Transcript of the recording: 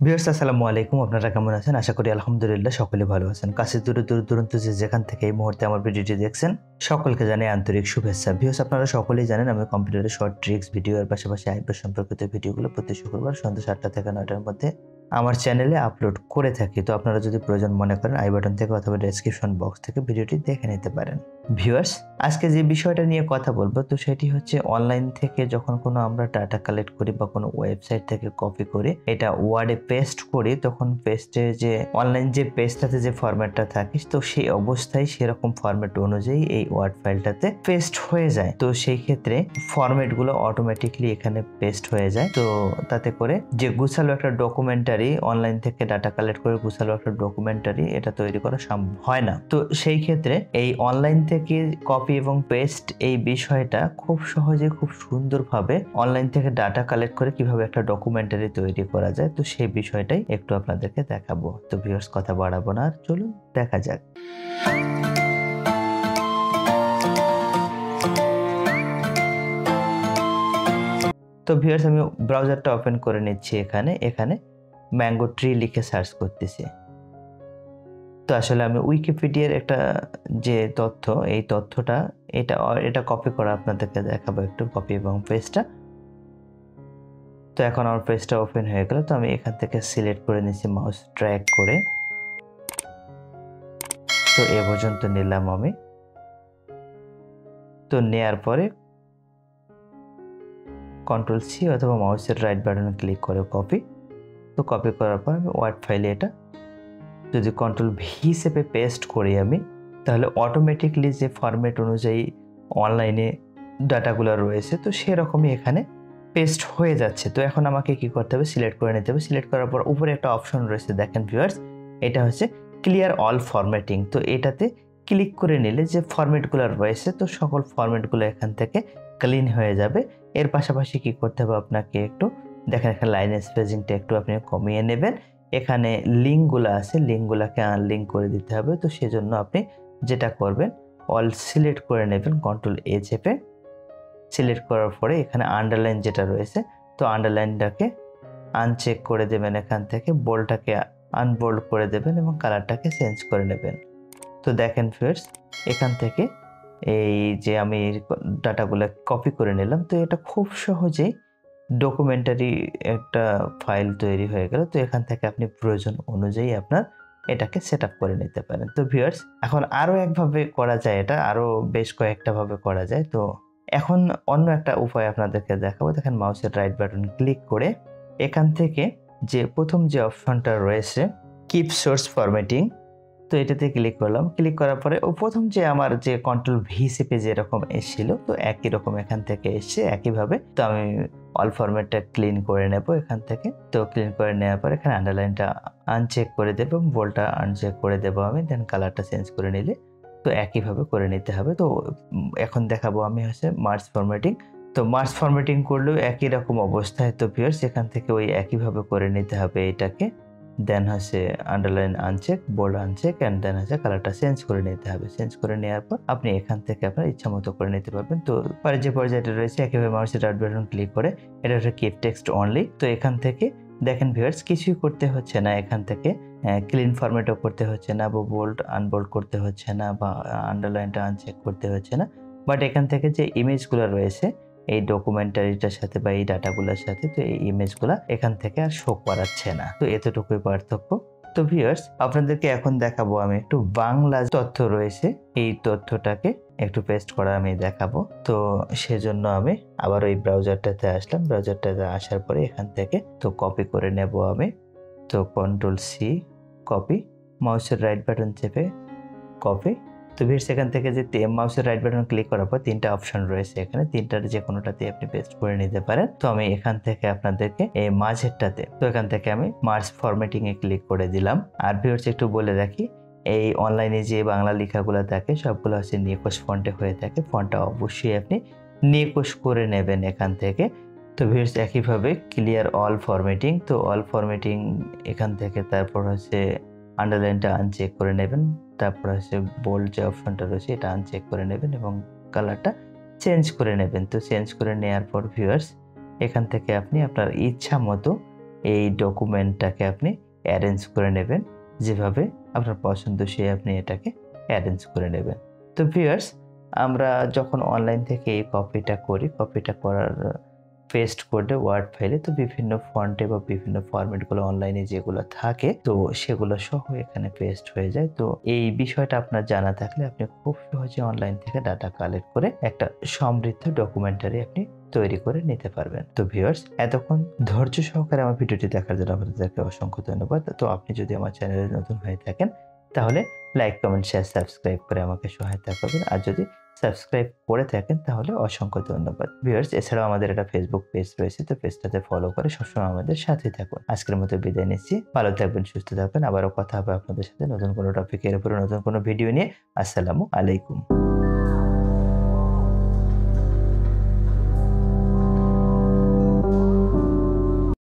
Viewers আসসালামু আলাইকুম, আপনারা কেমন আছেন? আশা করি আলহামদুলিল্লাহ সকলে ভালো আছেন। কাছে দূরে দূরান্ত যে যেখান থেকে এই মুহূর্তে আমার ভিডিওটি দেখছেন সকলকে জানাই আন্তরিক শুভেচ্ছা। ভিউয়ার্স আপনারা সকলেই জানেন আমি কম্পিউটারের শর্ট ট্রিক্স ভিডিও এর পাশাপাশি আইপি সম্পর্কিত ভিডিওগুলো প্রতি শুক্রবার সন্ধ্যা ৭টা থেকে ৯টার মধ্যে আমার চ্যানেলে আপলোড করে থাকি। তো আপনারা যদি প্রয়োজন মনে করেন আই বাটন থেকে অথবা ডেসক্রিপশন বক্স থেকে ভিডিওটি দেখে নিতে পারেন। ভিউয়ার্স আজকে যে বিষয়টা নিয়ে কথা বলবো তো সেটি হচ্ছে অনলাইন থেকে যখন কোনো আমরা ডাটা কালেক্ট করি বা কোনো ওয়েবসাইট থেকে কপি করে এটা ওয়ার্ডে পেস্ট করি তখন পেস্টে যে অনলাইন যে পেজটাতে যে ফরম্যাটটা থাকে তো সেই অবস্থায় সেরকম ফরম্যাট অনুযায়ী এই ওয়ার্ড ফাইলটাতে পেস্ট হয়ে যায়। তো সেই ক্ষেত্রে ফরম্যাটগুলো অটোমেটিকলি এখানে পেস্ট হয়ে যায়। তো তাতে করে যে গুছালো একটা ডকুমেন্টারি অনলাইন থেকে ডাটা কালেক্ট করে গুছালো একটা ডকুমেন্টারি এটা তৈরি করা সম্ভব হয় না। তো সেই ক্ষেত্রে এই অনলাইন থেকে কপি এবং পেস্ট এই বিষয়টা খুব সহজে খুব সুন্দরভাবে অনলাইন থেকে ডাটা কালেক্ট করে কিভাবে একটা ডকুমেন্টারি তৈরি করা যায় তো সেই বিষয়টাই একটু আপনাদেরকে দেখাবো। তো ভিউয়ার্স কথা বাড়াবো না, আর চলুন দেখা যাক। তো ভিউয়ার্স আমি ব্রাউজারটা ওপেন করে নিচ্ছি। এখানে ম্যাঙ্গো ট্রি লিখে সার্চ করতেছি। তো আসলে আমি উইকিপিডিয়ার একটা যে তথ্য এই তথ্যটা এটা কপি করা আপনাদেরকে দেখাবো, একটু কপি এবং পেস্টটা। তো এখন আমার পেজটা ওপেন হয়ে গেল। তো আমি এখান থেকে সিলেক্ট করে নিচ্ছি মাউস ড্র্যাগ করে। তো এ পর্যন্ত নিলাম আমি। তো নেয়ার পরে কন্ট্রোল সি অথবা মাউসের রাইট বাটনে ক্লিক করে কপি। তো কপি করার পর আমি ওয়ার্ড ফাইলে এটা যদি কন্ট্রোল ভি চেপে পেস্ট করি আমি তাহলে অটোমেটিকলি যে ফরম্যাট অনুযায়ী অনলাইনে ডাটাগুলো রয়েছে তো সেরকমই এখানে পেস্ট হয়ে যাচ্ছে। তো এখন আমাকে কি করতে হবে, সিলেক্ট করে নিতে হবে। সিলেক্ট করার পর উপরে একটা অপশন রয়েছে দেখেন ভিউয়ার্স, এটা হচ্ছে ক্লিয়ার অল ফরম্যাটিং। তো এটাতে ক্লিক করে নিলে যে ফরম্যাটগুলো রয়েছে তো সকল ফরম্যাটগুলো এখান থেকে ক্লিন হয়ে যাবে। এর পাশাপাশি কি করতে হবে আপনাকে একটু দেখেন এখানে লাইন স্পেসিংটা একটু আপনি কমিয়ে নেবেন। এখানে লিঙ্কগুলো আছে, লিঙ্কগুলোকে আনলিঙ্ক করে দিতে হবে। তো সেজন্য আপনি যেটা করবেন অল সিলেক্ট করে নেবেন কন্ট্রোল এ চেপে। সিলেক্ট করার পরে এখানে আন্ডারলাইন যেটা রয়েছে তো আন্ডারলাইনটাকে আনচেক করে দেবেন। এখান থেকে বোল্ডটাকে আনবোল্ড করে দেবেন এবং কালারটাকে চেঞ্জ করে নেবেন। তো দেখেন ফ্রেন্ডস এখান থেকে এই যে আমি ডাটাগুলো কপি করে নিলাম তো এটা খুব সহজেই ডকুমেন্টারি একটা ফাইল তৈরি হয়ে গেল। তো এখান থেকে আপনি প্রয়োজন অনুযায়ী আপনার এটাকে সেট আপ করে নিতে পারেন। তো ভিউয়ার্স এখন আরও একভাবে করা যায়, এটা আরও বেশ কয়েকটা ভাবে করা যায়। তো এখন অন্য একটা উপায় আপনাদেরকে দেখাবো। দেখেন মাউসের রাইট বাটন ক্লিক করে এখান থেকে যে প্রথম যে অপশনটা রয়েছে কিপ সোর্স ফরম্যাটিং তো এটাতে ক্লিক করলাম। ক্লিক করার পরে প্রথম যে আমার যে কন্ট্রোল ভি চেপে যেরকম এসেছিল তো একই রকম এখান থেকে এসছে একইভাবে। তো আমি অল ফরম্যাটটা ক্লিন করে নেব এখান থেকে। তো ক্লিন করে নেওয়ার পর এখানে আন্ডারলাইনটা আনচেক করে দেবো এবং বোল্ডটা আনচেক করে দেবো আমি। দেন কালারটা চেঞ্জ করে নিলে তো একইভাবে করে নিতে হবে। তো এখন দেখাবো আমি হচ্ছে মার্জ ফরম্যাটিং। তো মার্জ ফরম্যাটিং করলেও একই রকম অবস্থায়। তো ভিউয়ার্স এখান থেকে ওই একইভাবে করে নিতে হবে এটাকে। দেন হচ্ছে underline uncheck, bold uncheck and then হচ্ছে কালারটা চেঞ্জ করে নিতে হবে। চেঞ্জ করে নেওয়ার পর আপনি এখান থেকে আপনার ইচ্ছা মতো করে নিতে পারবেন। তো পরে যে পর্যায়টা রয়েছে একেবারে মাউসের রাইট বাটন ক্লিক করে এটা হচ্ছে কিপ টেক্সট অনলি। তো এখান থেকে দেখেন ভিউয়ার্স কিছুই করতে হচ্ছে না। এখান থেকে ক্লিন ফরম্যাটও করতে হচ্ছে না বা বোল্ড আনবোল্ড করতে হচ্ছে না বা আন্ডারলাইনটা আনচেক করতে হচ্ছে না। বাট এখান থেকে যে ইমেজগুলো রয়েছে এই ডকুমেন্টারিটার সাথে বা এই ডাটাগুলোর সাথে তো এই ইমেজগুলা এখান থেকে আর শো করাচ্ছে না। তো এতটুকুই পার্থক্য। তো ভিউয়ার্স আপনাদেরকে এখন দেখাবো আমি একটু বাংলা তথ্য রয়েছে এই তথ্যটাকে একটু পেস্ট করা আমি দেখাবো। তো সেজন্য আমি আবার ওই ব্রাউজারটাতে আসলাম। ব্রাউজারটাতে আসার পরে এখান থেকে তো কপি করে নেব আমি। তো কন্ট্রোল সি কপি, মাউসের রাইট বাটন চেপে কপি। তো ভিউয়ার্স এখান থেকে যে মাউসের রাইট বাটন ক্লিক করার পর তিনটা অপশন রয়েছে এখানে, তিনটার যে কোনোটাতে আপনি পেস্ট করে নিতে পারেন। তো আমি এখান থেকে আপনাদেরকে এই মাঝেরটাতে তো এখান থেকে আমি মার্জ ফরম্যাটিং এ ক্লিক করে দিলাম। আর ভিউয়ার্স একটু বলে রাখি এই অনলাইনে যে বাংলা লেখাগুলো থাকে সবগুলো হচ্ছে নিকোশ ফন্টে হয়ে থাকে। ফন্টটা অবশ্যই আপনি নিকোশ করে নেবেন এখান থেকে। তো ভিউয়ার্স একইভাবে ক্লিয়ার অল ফরম্যাটিং, তো অল ফরম্যাটিং এখান থেকে তারপর হচ্ছে আন্ডারলাইনটা আনচেক করে নেবেন। তারপর হচ্ছে বোল্ড যে অপশনটা রয়েছে এটা আনচেক করে নেবেন এবং কালারটা চেঞ্জ করে নেবেন। তো চেঞ্জ করে নেওয়ার পর ভিউয়ার্স এখান থেকে আপনি আপনার ইচ্ছা মতো এই ডকুমেন্টটাকে আপনি অ্যারেঞ্জ করে নেবেন, যেভাবে আপনার পছন্দ সেই আপনি এটাকে অ্যারেঞ্জ করে নেবেন। তো ভিউয়ার্স, আমরা যখন অনলাইন থেকে এই কপিটা করি, কপিটা করার পেস্ট করে ওয়ার্ড ফাইলে, তো বিভিন্ন ফন্টে বা বিভিন্ন ফরম্যাটগুলো অনলাইনে যেগুলো থাকে তো সেগুলো সহ এখানে পেস্ট হয়ে যায়। তো এই বিষয়টা আপনার জানা থাকলে আপনি খুব সহজে অনলাইন থেকে ডাটা কালেক্ট করে একটা সমৃদ্ধ ডকুমেন্টারি আপনি তৈরি করে নিতে পারবেন। তো ভিউয়ার্স, এতক্ষণ ধৈর্য সহকারে আমার ভিডিওটি দেখার জন্য আপনাদেরকে অসংখ্য ধন্যবাদ। তো আপনি যদি আমার চ্যানেলে নতুন হয়ে থাকেন তাহলে লাইক, কমেন্ট, শেয়ার, সাবস্ক্রাইব করে আমাকে সহায়তা করবেন। আর যদি সাবস্ক্রাইব করে থাকেন তাহলে অসংখ্য ধন্যবাদ। ভিউয়ার্স, এছাড়াও আমাদের একটা ফেসবুক পেজ রয়েছে, তো পেজটাতে ফলো করে সবসময় আমাদের সাথে থাকুন। আজকের মতো বিদায় নিচ্ছি। ভালো থাকবেন, সুস্থ থাকবেন। আবারও কথা হবে আপনাদের সাথে নতুন কোনো টপিকের উপরে, নতুন কোনো ভিডিও নিয়ে। আসসালামু আলাইকুম।